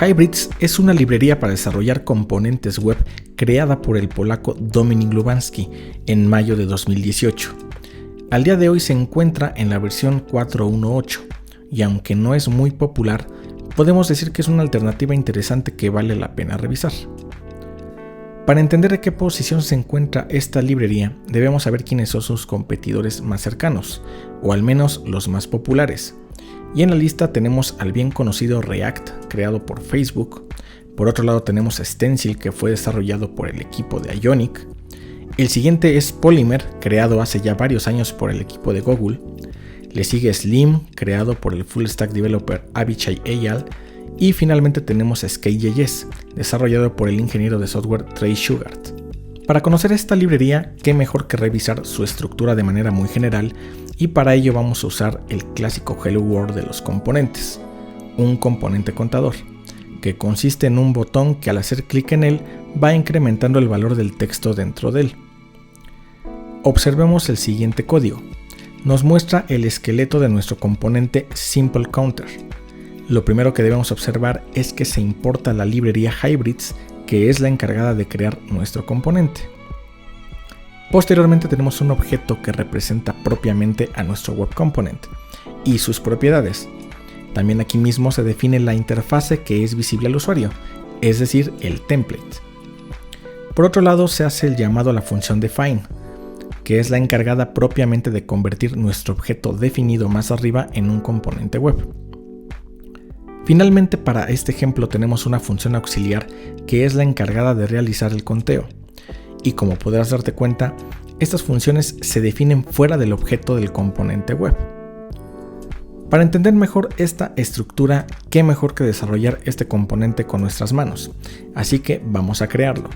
Hybrids es una librería para desarrollar componentes web creada por el polaco Dominik Lubański en mayo de 2018. Al día de hoy se encuentra en la versión 4.1.8 y aunque no es muy popular, podemos decir que es una alternativa interesante que vale la pena revisar. Para entender de qué posición se encuentra esta librería, debemos saber quiénes son sus competidores más cercanos, o al menos los más populares. Y en la lista tenemos al bien conocido React, creado por Facebook. Por otro lado tenemos Stencil, que fue desarrollado por el equipo de Ionic. El siguiente es Polymer, creado hace ya varios años por el equipo de Google. Le sigue Slim, creado por el full stack developer Avichai Eyal. Y finalmente tenemos Skate.js, desarrollado por el ingeniero de software Trey Shugart. Para conocer esta librería, qué mejor que revisar su estructura de manera muy general, y para ello vamos a usar el clásico Hello World de los componentes, un componente contador, que consiste en un botón que al hacer clic en él va incrementando el valor del texto dentro de él. Observemos el siguiente código. Nos muestra el esqueleto de nuestro componente Simple Counter. Lo primero que debemos observar es que se importa la librería Hybrids, que es la encargada de crear nuestro componente. Posteriormente tenemos un objeto que representa propiamente a nuestro web component y sus propiedades. También aquí mismo se define la interfase que es visible al usuario, es decir, el template. Por otro lado se hace el llamado a la función define, que es la encargada propiamente de convertir nuestro objeto definido más arriba en un componente web. Finalmente, para este ejemplo tenemos una función auxiliar que es la encargada de realizar el conteo. Y como podrás darte cuenta, estas funciones se definen fuera del objeto del componente web. Para entender mejor esta estructura, qué mejor que desarrollar este componente con nuestras manos. Así que vamos a crearlo.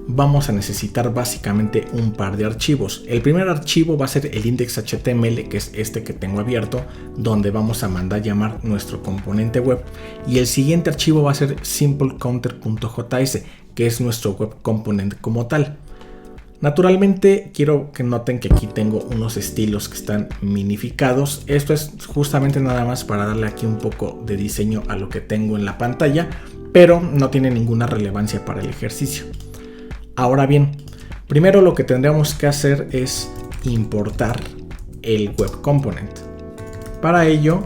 Vamos a necesitar básicamente un par de archivos. El primer archivo va a ser el index.html, que es este que tengo abierto, donde vamos a mandar llamar nuestro componente web. Y el siguiente archivo va a ser simplecounter.js, que es nuestro web component como tal. Naturalmente quiero que noten que aquí tengo unos estilos que están minificados. Esto es justamente nada más para darle aquí un poco de diseño a lo que tengo en la pantalla, pero no tiene ninguna relevancia para el ejercicio. Ahora bien, primero lo que tendríamos que hacer es importar el web component. Para ello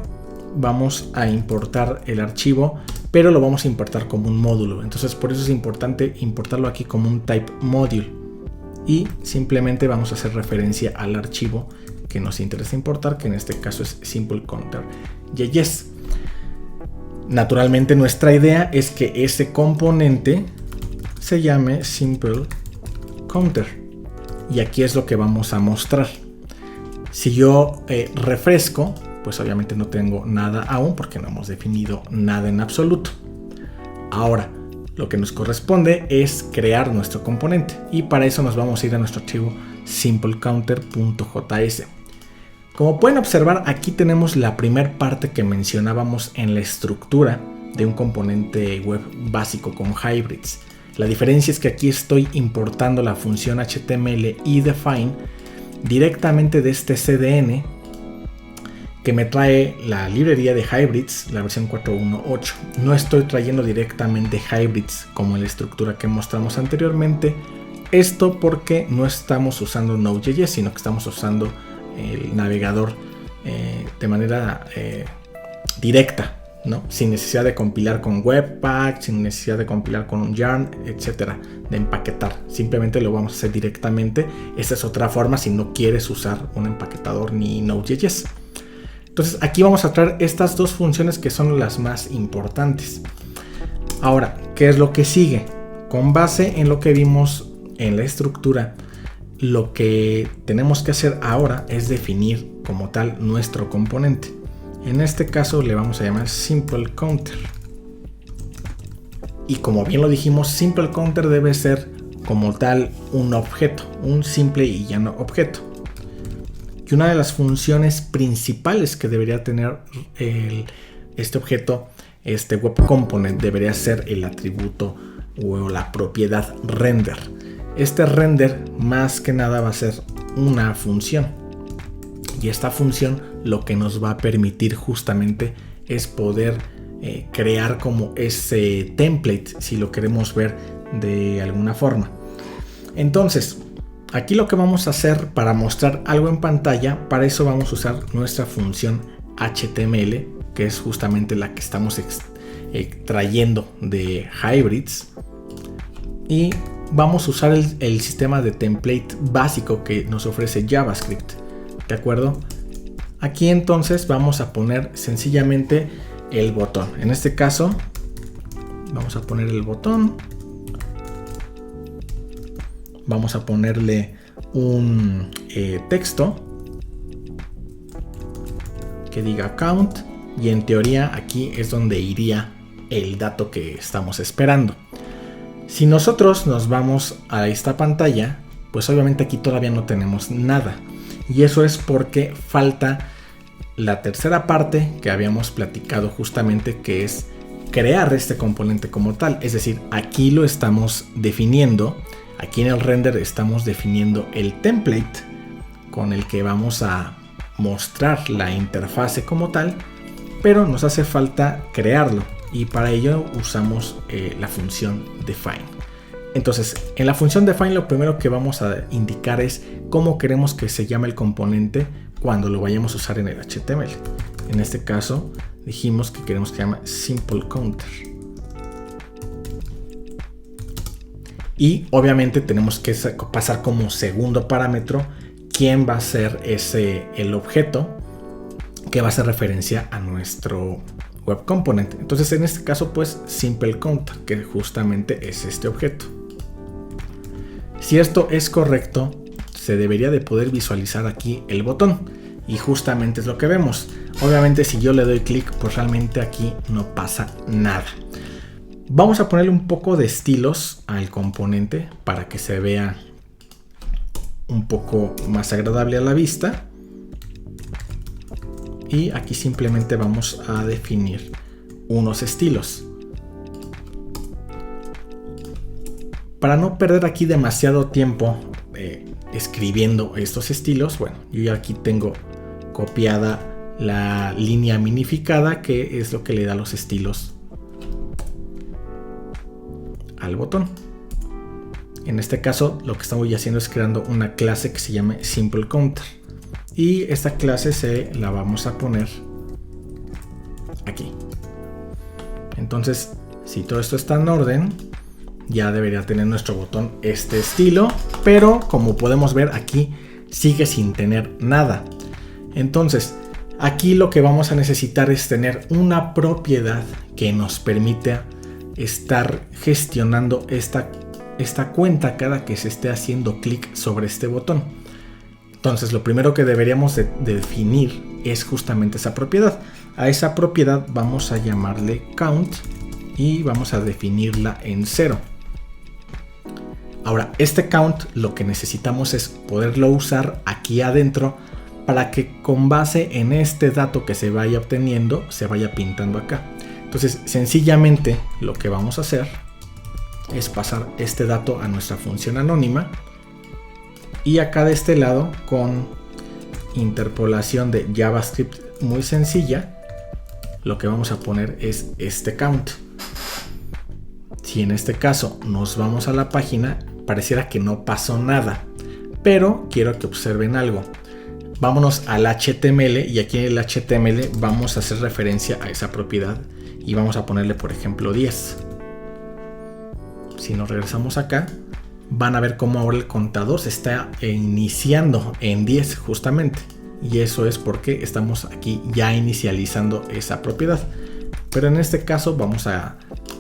vamos a importar el archivo, pero lo vamos a importar como un módulo. Entonces por eso es importante importarlo aquí como un type module. Y simplemente vamos a hacer referencia al archivo que nos interesa importar, que en este caso es simplecounter.js. Naturalmente nuestra idea es que ese componente se llame Simple Counter y aquí es lo que vamos a mostrar. Si yo refresco, pues obviamente no tengo nada aún porque no hemos definido nada en absoluto. Ahora lo que nos corresponde es crear nuestro componente y para eso nos vamos a ir a nuestro archivo simplecounter.js. Como pueden observar, aquí tenemos la primera parte que mencionábamos en la estructura de un componente web básico con Hybrids. La diferencia es que aquí estoy importando la función HTML y define directamente de este CDN que me trae la librería de Hybrids, la versión 4.1.8. No estoy trayendo directamente Hybrids como en la estructura que mostramos anteriormente. Esto porque no estamos usando Node.js, sino que estamos usando el navegador de manera directa, ¿no? Sin necesidad de compilar con Webpack, sin necesidad de compilar con un Yarn, etcétera, de empaquetar. Simplemente lo vamos a hacer directamente. Esta es otra forma si no quieres usar un empaquetador ni Node.js. Entonces aquí vamos a traer estas dos funciones que son las más importantes. Ahora, ¿qué es lo que sigue? Con base en lo que vimos en la estructura, lo que tenemos que hacer ahora es definir como tal nuestro componente. En este caso le vamos a llamar Simple Counter. Y como bien lo dijimos, Simple Counter debe ser como tal un objeto, un simple y llano objeto. Y una de las funciones principales que debería tener este objeto, este web component, debería ser el atributo o la propiedad render. Este render más que nada va a ser una función. Y esta función lo que nos va a permitir justamente es poder crear como ese template si lo queremos ver de alguna forma. Entonces, aquí lo que vamos a hacer para mostrar algo en pantalla, para eso vamos a usar nuestra función HTML, que es justamente la que estamos trayendo de Hybrids, y vamos a usar el sistema de template básico que nos ofrece JavaScript, ¿de acuerdo? Aquí entonces vamos a poner sencillamente el botón. En este caso vamos a poner el botón, vamos a ponerle un texto que diga count, y en teoría aquí es donde iría el dato que estamos esperando. Si nosotros nos vamos a esta pantalla, pues obviamente aquí todavía no tenemos nada, y eso es porque falta la tercera parte que habíamos platicado justamente, que es crear este componente como tal. Es decir, aquí lo estamos definiendo, aquí en el render estamos definiendo el template con el que vamos a mostrar la interfase como tal, pero nos hace falta crearlo, y para ello usamos la función define. Entonces, en la función define lo primero que vamos a indicar es cómo queremos que se llame el componente cuando lo vayamos a usar en el HTML. En este caso dijimos que queremos que se llame simple counter, y obviamente tenemos que pasar como segundo parámetro quién va a ser el objeto que va a hacer referencia a nuestro web component. Entonces en este caso pues simple counter, que justamente es este objeto. Si esto es correcto, se debería de poder visualizar aquí el botón, y justamente es lo que vemos. Obviamente si yo le doy clic, pues realmente aquí no pasa nada. Vamos a ponerle un poco de estilos al componente para que se vea un poco más agradable a la vista, y aquí simplemente vamos a definir unos estilos. Para no perder aquí demasiado tiempo escribiendo estos estilos, bueno, yo ya aquí tengo copiada la línea minificada, que es lo que le da los estilos al botón. En este caso lo que estamos haciendo es creando una clase que se llame simple counter, y esta clase se la vamos a poner aquí. Entonces, si todo esto está en orden, ya debería tener nuestro botón este estilo, pero como podemos ver aquí sigue sin tener nada. Entonces aquí lo que vamos a necesitar es tener una propiedad que nos permita estar gestionando esta cuenta cada que se esté haciendo clic sobre este botón. Entonces lo primero que deberíamos de definir es justamente esa propiedad. A esa propiedad vamos a llamarle count y vamos a definirla en 0. Ahora, este count lo que necesitamos es poderlo usar aquí adentro para que con base en este dato que se vaya obteniendo se vaya pintando acá. Entonces sencillamente lo que vamos a hacer es pasar este dato a nuestra función anónima, y acá de este lado, con interpolación de JavaScript muy sencilla, lo que vamos a poner es este count. Si en este caso nos vamos a la página, pareciera que no pasó nada, pero quiero que observen algo. Vámonos al HTML, y aquí en el HTML vamos a hacer referencia a esa propiedad y vamos a ponerle por ejemplo 10. Si nos regresamos acá, van a ver cómo ahora el contador se está iniciando en 10 justamente, y eso es porque estamos aquí ya inicializando esa propiedad. Pero en este caso vamos a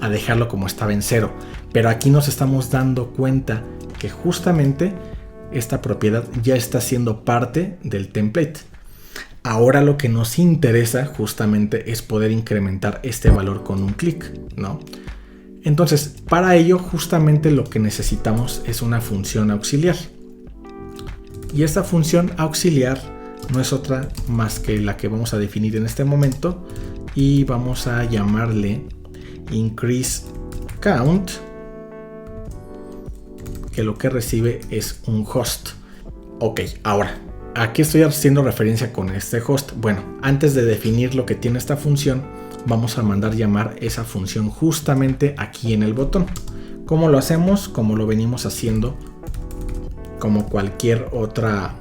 dejarlo como estaba en 0, pero aquí nos estamos dando cuenta que justamente esta propiedad ya está siendo parte del template. Ahora lo que nos interesa justamente es poder incrementar este valor con un clic, ¿no? Entonces, para ello justamente lo que necesitamos es una función auxiliar. Y esta función auxiliar no es otra más que la que vamos a definir en este momento, y vamos a llamarle increase count, que lo que recibe es un host. Ok, ahora, aquí estoy haciendo referencia con este host. Bueno, antes de definir lo que tiene esta función, vamos a mandar llamar esa función justamente aquí en el botón. ¿Cómo lo hacemos? Como lo venimos haciendo como cualquier otro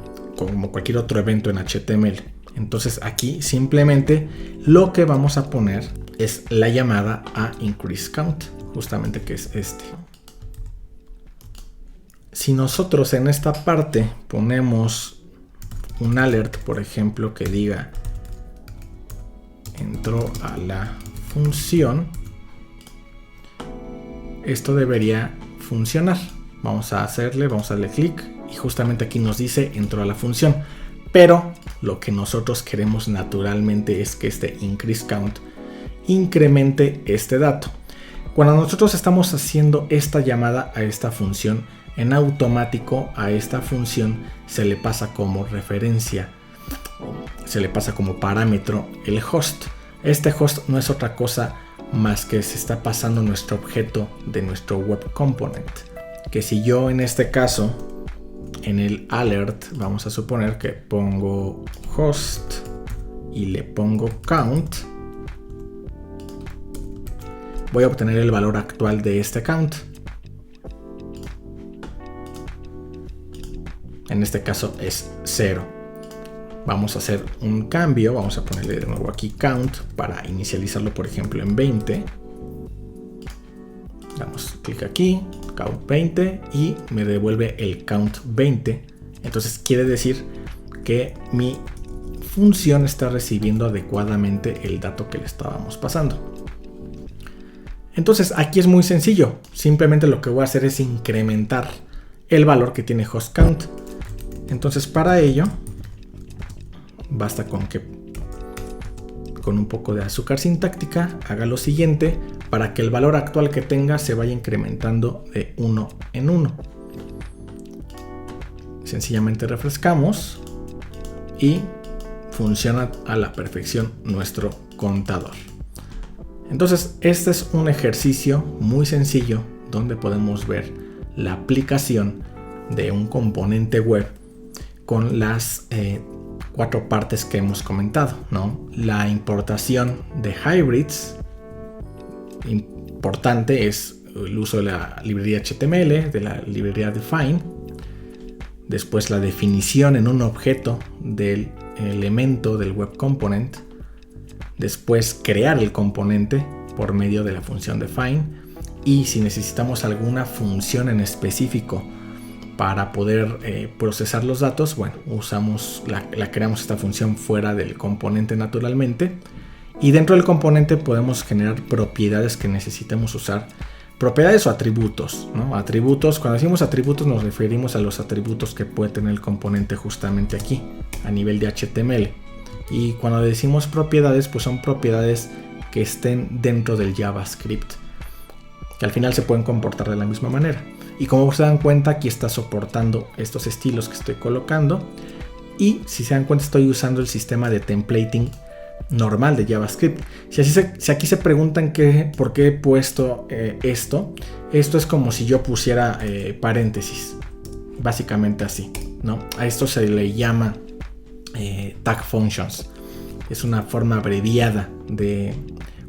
evento en HTML. Entonces aquí simplemente lo que vamos a poner es la llamada a increaseCount, justamente que es este. Si nosotros en esta parte ponemos un alert, por ejemplo, que diga entró a la función, esto debería funcionar. Vamos a darle clic y justamente aquí nos dice entró a la función. Pero lo que nosotros queremos naturalmente es que este increaseCount incremente este dato. Cuando nosotros estamos haciendo esta llamada a esta función, en automático a esta función se le pasa como referencia, se le pasa como parámetro el host. Este host no es otra cosa más que se está pasando nuestro objeto de nuestro web component. Que si yo en este caso, en el alert, vamos a suponer que pongo host y le pongo count, voy a obtener el valor actual de este count. En este caso es 0. Vamos a hacer un cambio, vamos a ponerle de nuevo aquí count para inicializarlo, por ejemplo, en 20. Damos clic aquí, count 20 y me devuelve el count 20. Entonces quiere decir que mi función está recibiendo adecuadamente el dato que le estábamos pasando. Entonces aquí es muy sencillo, simplemente lo que voy a hacer es incrementar el valor que tiene hostCount. Entonces para ello basta con que con un poco de azúcar sintáctica haga lo siguiente para que el valor actual que tenga se vaya incrementando de 1 en 1. Sencillamente refrescamos y funciona a la perfección nuestro contador. Entonces este es un ejercicio muy sencillo donde podemos ver la aplicación de un componente web con las 4 partes que hemos comentado, ¿no? La importación de hybrids, importante es el uso de la librería HTML, de la librería define. Después la definición en un objeto del elemento del web component. Después crear el componente por medio de la función define. Y si necesitamos alguna función en específico para poder procesar los datos, bueno, creamos esta función fuera del componente naturalmente. Y dentro del componente podemos generar propiedades que necesitemos usar. Propiedades o atributos, ¿no? Atributos, cuando decimos atributos nos referimos a los atributos que puede tener el componente justamente aquí, a nivel de HTML. Y cuando decimos propiedades, pues son propiedades que estén dentro del JavaScript, que al final se pueden comportar de la misma manera. Y como se dan cuenta, aquí está soportando estos estilos que estoy colocando. Y si se dan cuenta, estoy usando el sistema de templating normal de JavaScript. Si aquí se preguntan por qué he puesto esto es como si yo pusiera paréntesis, básicamente así, ¿no? A esto se le llama tag functions. Es una forma abreviada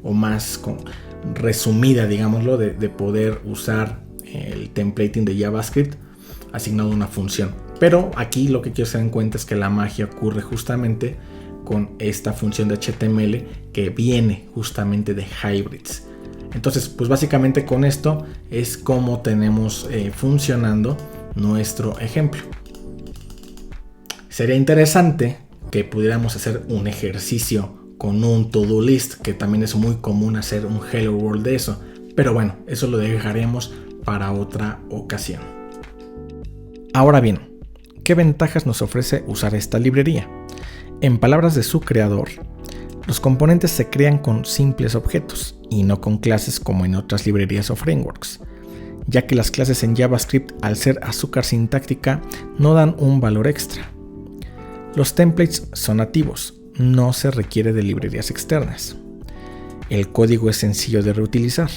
o más resumida, digámoslo, de poder usar el templating de JavaScript asignado a una función. Pero aquí lo que quiero que se den cuenta es que la magia ocurre justamente con esta función de HTML que viene justamente de hybrids. Entonces, pues básicamente con esto es como tenemos funcionando nuestro ejemplo. Sería interesante que pudiéramos hacer un ejercicio con un to-do list, que también es muy común hacer un Hello World de eso. Pero bueno, eso lo dejaremos para otra ocasión. Ahora bien, ¿qué ventajas nos ofrece usar esta librería? En palabras de su creador, los componentes se crean con simples objetos y no con clases como en otras librerías o frameworks, ya que las clases en JavaScript, al ser azúcar sintáctica, no dan un valor extra. Los templates son nativos, no se requiere de librerías externas. El código es sencillo de reutilizar.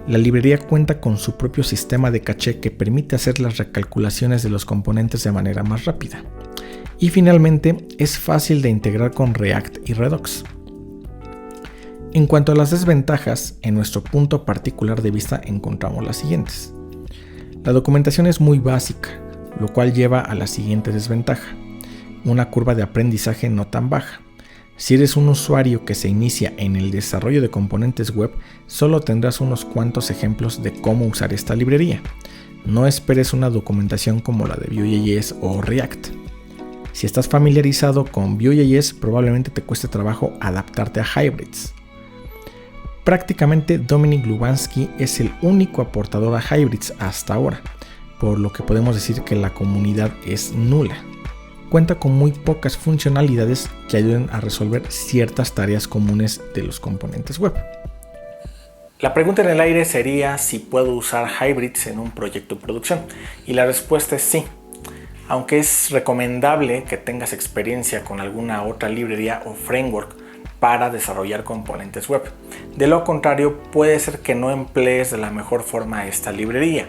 La librería cuenta con su propio sistema de caché que permite hacer las recalculaciones de los componentes de manera más rápida. Y finalmente, es fácil de integrar con React y Redux. En cuanto a las desventajas, en nuestro punto particular de vista encontramos las siguientes. La documentación es muy básica, lo cual lleva a la siguiente desventaja: una curva de aprendizaje no tan baja. Si eres un usuario que se inicia en el desarrollo de componentes web, solo tendrás unos cuantos ejemplos de cómo usar esta librería. No esperes una documentación como la de Vue.js o React. Si estás familiarizado con Vue.js, probablemente te cueste trabajo adaptarte a Hybrids. Prácticamente Dominic Lubansky es el único aportador a Hybrids hasta ahora, por lo que podemos decir que la comunidad es nula. Cuenta con muy pocas funcionalidades que ayuden a resolver ciertas tareas comunes de los componentes web. La pregunta en el aire sería si puedo usar Hybrids en un proyecto de producción, y la respuesta es sí, aunque es recomendable que tengas experiencia con alguna otra librería o framework para desarrollar componentes web. De lo contrario, puede ser que no emplees de la mejor forma esta librería.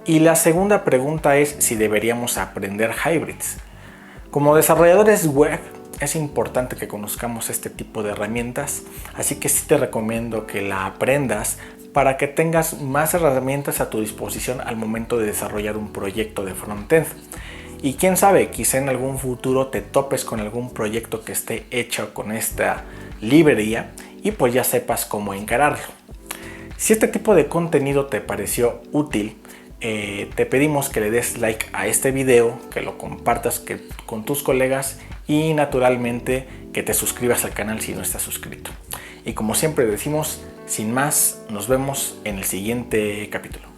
Y la segunda pregunta es si deberíamos aprender Hybrids. Como desarrolladores web, es importante que conozcamos este tipo de herramientas, así que sí te recomiendo que la aprendas para que tengas más herramientas a tu disposición al momento de desarrollar un proyecto de frontend. Y quién sabe, quizá en algún futuro te topes con algún proyecto que esté hecho con esta librería y pues ya sepas cómo encararlo. Si este tipo de contenido te pareció útil, te pedimos que le des like a este video, que lo compartas con tus colegas y naturalmente que te suscribas al canal si no estás suscrito. Y como siempre decimos, sin más, nos vemos en el siguiente capítulo.